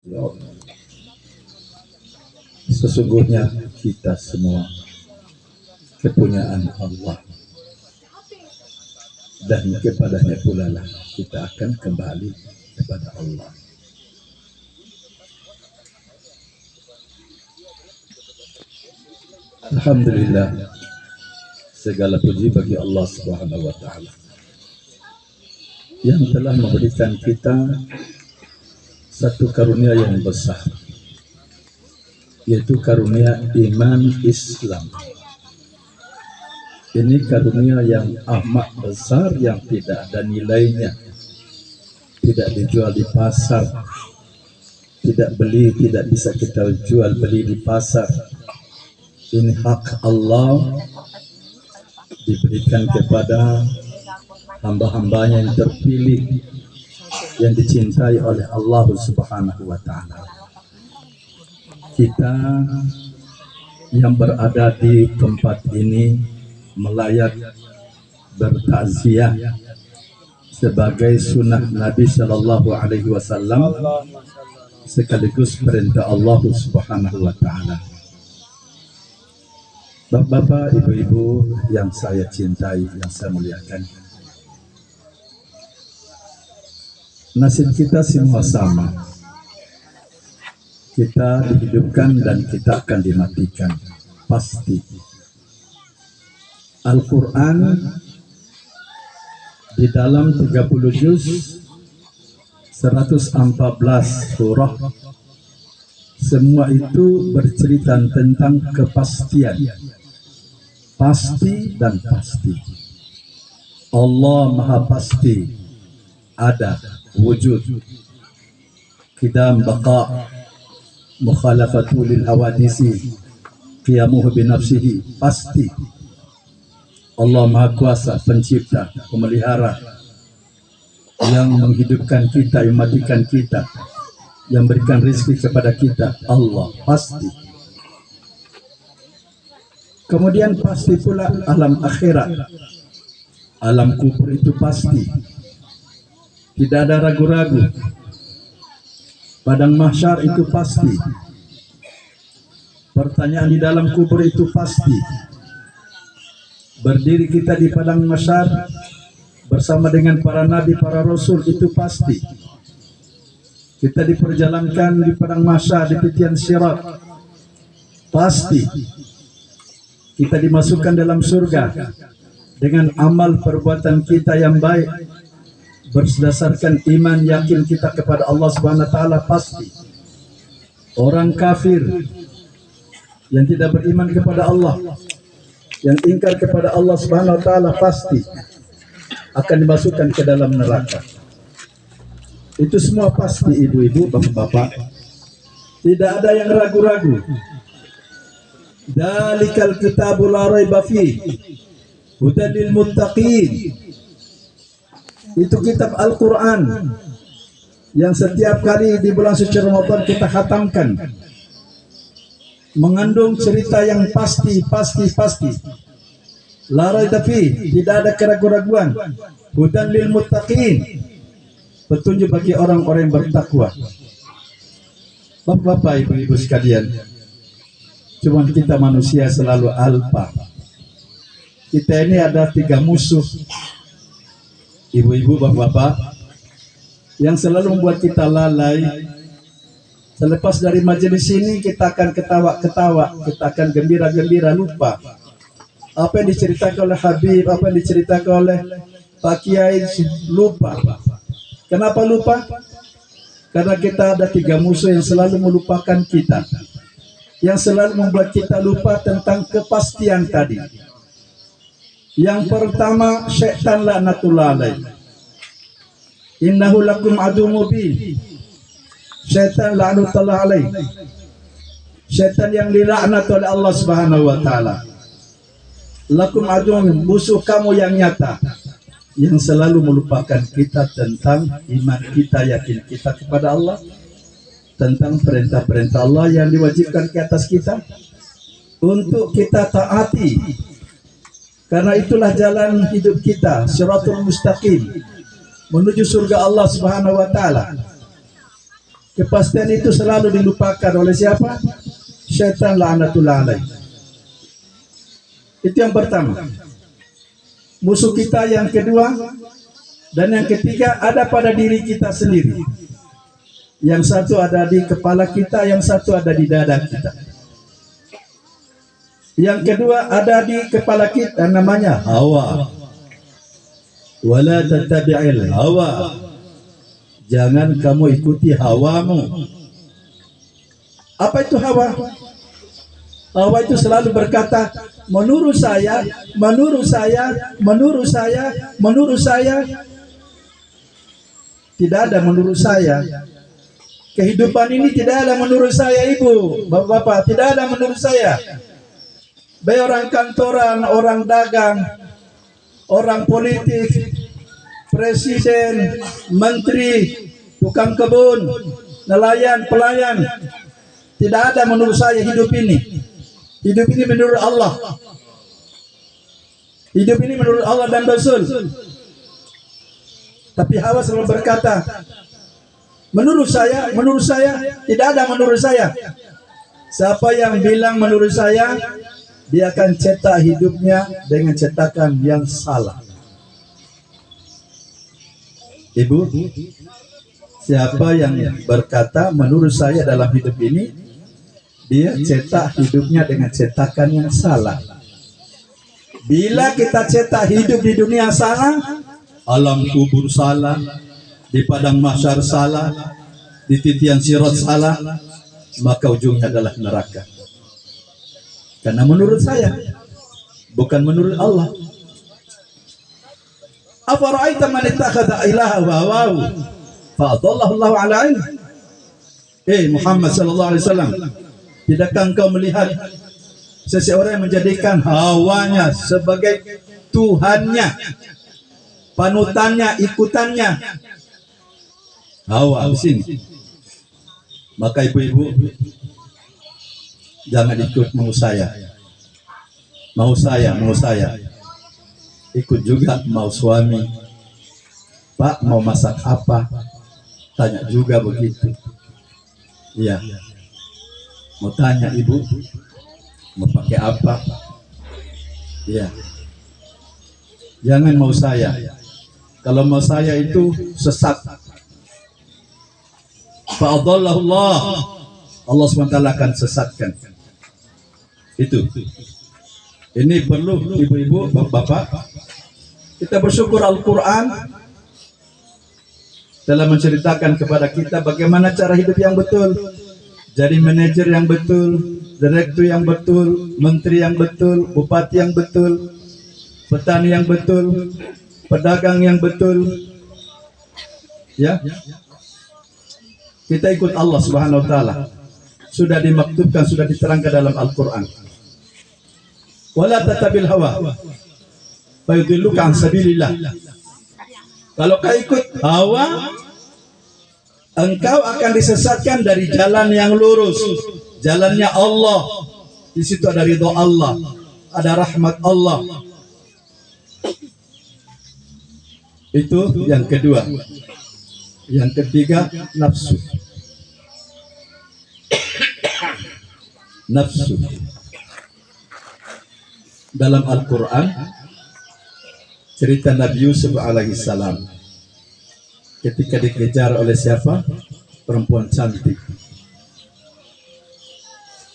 Ya Allah, sesungguhnya kita semua kepunyaan Allah dan kepadanya pula lah kita akan kembali kepada Allah. Alhamdulillah, segala puji bagi Allah Subhanahu wa taala yang telah memberikan kita satu karunia yang besar, yaitu karunia iman Islam. Ini karunia yang amat besar yang tidak ada nilainya, tidak dijual di pasar, tidak bisa kita jual beli di pasar. Ini hak Allah, diberikan kepada hamba-hambanya yang terpilih, yang dicintai oleh Allah Subhanahu wa taala. Kita yang berada di tempat ini melayat bertakziah sebagai sunnah Nabi Shallallahu Alaihi Wasallam sekaligus perintah Allah Subhanahu wa taala. Bapak-bapak, ibu-ibu yang saya cintai, yang saya muliakan, nasib kita semua sama. Kita dihidupkan dan kita akan dimatikan, pasti. Al-Quran di dalam 30 juz 114 surah, semua itu bercerita tentang kepastian, pasti dan pasti. Allah Maha Pasti, ada, wujud, qidam, baqa, mukhalafatu lil hawadisi, qiyamuhu binafsihi, pasti. Allah Maha Kuasa, pencipta, pemelihara, yang menghidupkan kita, yang mematikan kita, yang berikan rezeki kepada kita, Allah, pasti. Kemudian pasti pula alam akhirat, alam kubur itu pasti, tidak ada ragu-ragu. Padang mahsyar itu pasti, pertanyaan di dalam kubur itu pasti. Berdiri kita di padang mahsyar bersama dengan para nabi, para rasul, itu pasti. Kita diperjalankan di padang mahsyar di titian sirat, pasti. Kita dimasukkan dalam surga dengan amal perbuatan kita yang baik, berdasarkan iman yakin kita kepada Allah Subhanahu wa taala, pasti. Orang kafir yang tidak beriman kepada Allah, yang ingkar kepada Allah Subhanahu wa taala, pasti akan dimasukkan ke dalam neraka. Itu semua pasti, ibu-ibu, bapak-bapak. Tidak ada yang ragu-ragu. Dzalikal kitabul la raiba fihi hudan lil muttaqin. Itu kitab Al-Quran yang setiap kali di bulan suci Ramadan kita khatamkan, mengandung cerita yang pasti. La raiba fihi, tidak ada keraguan-raguan. Hudan lil muttaqin, petunjuk bagi orang-orang yang bertakwa. Bapak-bapak, ibu-ibu sekalian, cuman kita manusia selalu alpa. Kita ini ada 3 musuh, ibu-ibu, bapak-bapak, yang selalu membuat kita lalai. Selepas dari majelis ini kita akan ketawa-ketawa, kita akan gembira-gembira, lupa apa yang diceritakan oleh Habib, apa yang diceritakan oleh Pak Kiai, lupa. Kenapa lupa? Karena kita ada 3 musuh yang selalu melupakan kita, yang selalu membuat kita lupa tentang kepastian tadi. Yang pertama, syaitan laknatullah alaih. Innahu lakum adu mubin. Syaitan laknatullah alaih. Syaitan yang dilaknat oleh Allah Subhanahu wa taala. Lakum adu, musuh kamu yang nyata, yang selalu melupakan kita tentang iman kita, yakin kita kepada Allah, tentang perintah-perintah Allah yang diwajibkan ke atas kita untuk kita taati. Karena itulah jalan hidup kita, Shiratul Mustaqim, menuju surga Allah Subhanahu wa taala. Kepastian itu selalu dilupakan oleh siapa? Syaitan la'natullah alaih. Itu yang pertama. Musuh kita yang kedua dan yang ketiga ada pada diri kita sendiri. Yang satu ada di kepala kita, yang satu ada di dada kita. Yang kedua ada di kepala kita, namanya hawa. Wala tattabi'il hawa. Jangan kamu ikuti hawamu. Apa itu hawa? Hawa itu selalu berkata, menurut saya, menurut saya, menurut saya, menurut saya. Tidak ada menurut saya. Kehidupan ini tidak ada menurut saya, ibu, bapak-bapak, tidak ada menurut saya. Baik orang kantoran, orang dagang, orang politik, presiden, menteri, tukang kebun, nelayan, pelayan. Tidak ada menurut saya hidup ini. Hidup ini menurut Allah. Hidup ini menurut Allah dan Rasul. Tapi hawa selalu berkata, menurut saya, tidak ada menurut saya. Siapa yang bilang menurut saya, dia akan cetak hidupnya dengan cetakan yang salah. Ibu, siapa yang berkata menurut saya dalam hidup ini, dia cetak hidupnya dengan cetakan yang salah. Bila kita cetak hidup di dunia salah, alam kubur salah, di padang mahsyar salah, di titian sirat salah, maka ujungnya adalah neraka. Karena menurut saya, bukan menurut Allah. Afara'aita man ittakhadha ilahahu hawahu fa adallahu Allahu 'ala ilm. Muhammad sallallahu alaihi wasallam, tidakkah engkau melihat seseorang yang menjadikan hawanya sebagai Tuhannya, panutannya, ikutannya? Hawa di sini. Maka ibu-ibu, jangan ikut mau saya. Ikut juga mau suami. Pak, mau masak apa? Tanya juga begitu. Iya. Mau tanya ibu, mau pakai apa? Iya. Jangan mau saya. Kalau mau saya itu sesat. Fa'adallahullah, Allah SWT akan sesatkan. Itu. Ini perlu ibu-ibu, bapak-bapak, kita bersyukur Al-Quran dalam menceritakan kepada kita bagaimana cara hidup yang betul, jadi manajer yang betul, direktur yang betul, menteri yang betul, bupati yang betul, petani yang betul, pedagang yang betul. Ya, kita ikut Allah Subhanahu wa taala. Sudah dimaktubkan, sudah diterangkan dalam Al-Qur'an. Wala tatabil hawa fayudilluka an sabilillah. Kalau kau ikut hawa, engkau akan disesatkan dari jalan yang lurus, jalannya Allah. Di situ ada ridho Allah, ada rahmat Allah. Itu yang kedua. Yang ketiga, nafsu. Nafsu. Dalam Al-Quran, cerita Nabi Yusuf alaihissalam ketika dikejar oleh siapa? Perempuan cantik.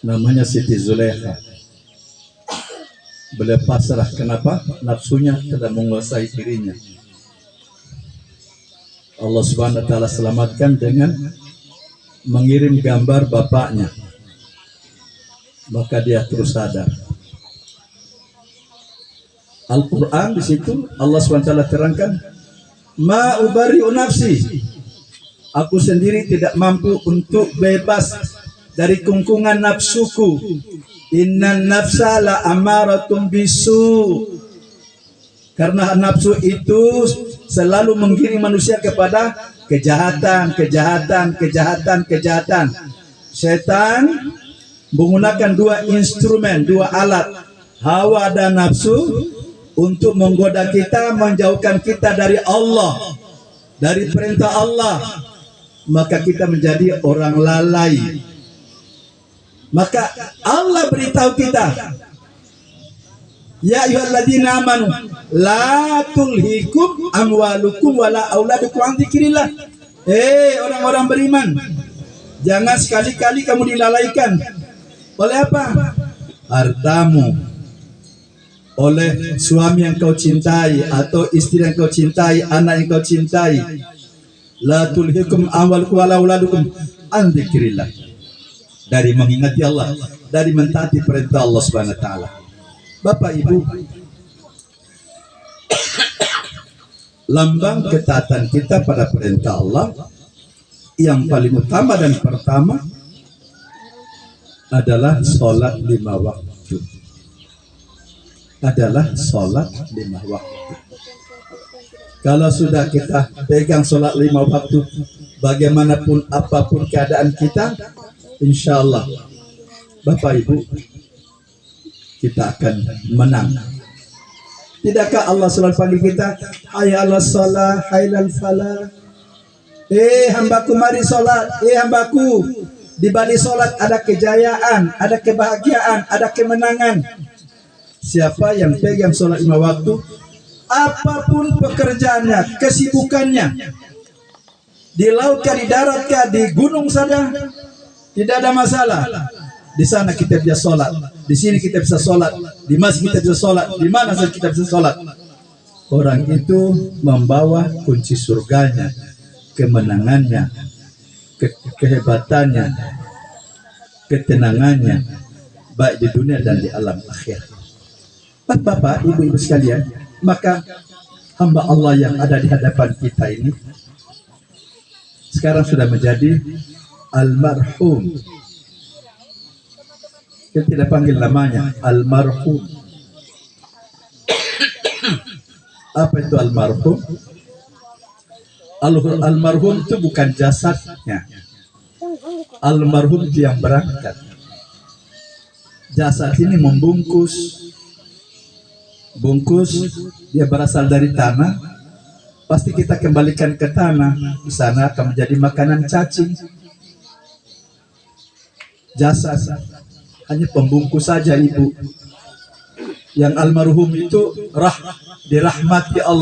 Namanya Siti Zulaikha. Beliau pasrah. Kenapa? Nafsunya telah menguasai dirinya. Allah Subhanahu wa taala selamatkan dengan mengirim gambar bapaknya. Maka dia terus sadar. Al-Quran di situ Allah SWT terangkan, ma ubari'u nafsi, aku sendiri tidak mampu untuk bebas dari kungkungan nafsuku. Innan nafsa la amaratum bisu, karena nafsu itu selalu menggiring manusia kepada kejahatan. Setan menggunakan dua instrumen, dua alat, hawa dan nafsu, untuk menggoda kita, menjauhkan kita dari Allah, dari perintah Allah. maka kita menjadi orang lalai. Maka Allah beritahu kita, ya ayyuhalladzina amanu la tulhikum amwalukum wala auladukum an dzikrillah. Orang-orang beriman, jangan sekali-kali kamu dilalaikan oleh apa? Hartamu, oleh suami yang kau cintai atau istri yang kau cintai, anak yang kau cintai. La tulhikum amwalukum wala auladukum an dzikrillah. Dari mengingati Allah, dari mentaati perintah Allah Subhanahu wa taala. Bapak Ibu, lambang ketaatan kita pada perintah Allah yang paling utama dan pertama adalah sholat 5 waktu. Adalah sholat 5 waktu. Kalau sudah kita pegang sholat 5 waktu, bagaimanapun apapun keadaan kita, insya Allah, Bapak Ibu, kita akan menang. Tidakkah Allah selalu panggil kita, hayya 'alas shalah, hayya 'alal falah. Hambaku mari sholat, hambaku. Di balik sholat ada kejayaan, ada kebahagiaan, ada kemenangan. Siapa yang pegang sholat 5 waktu, apapun pekerjaannya, kesibukannya, di laut kah, di darat kah, di gunung saja, tidak ada masalah. Di sana kita bisa sholat, di sini kita bisa sholat, di masjid kita bisa sholat, di mana saja kita bisa sholat. Orang itu membawa kunci surganya, kemenangannya, kehebatannya, ketenangannya, baik di dunia dan di alam akhir. Bapak, ibu-ibu sekalian, maka hamba Allah yang ada di hadapan kita ini sekarang sudah menjadi almarhum. Kita tidak panggil namanya almarhum. Apa itu almarhum? Almarhum itu bukan jasadnya. Almarhum itu yang berangkat. Jasad ini membungkus. Bungkus, dia berasal dari tanah. Pasti kita kembalikan ke tanah. Di sana akan menjadi makanan cacing. Jasad hanya pembungkus saja, Ibu. Yang almarhum itu dirahmati Allah.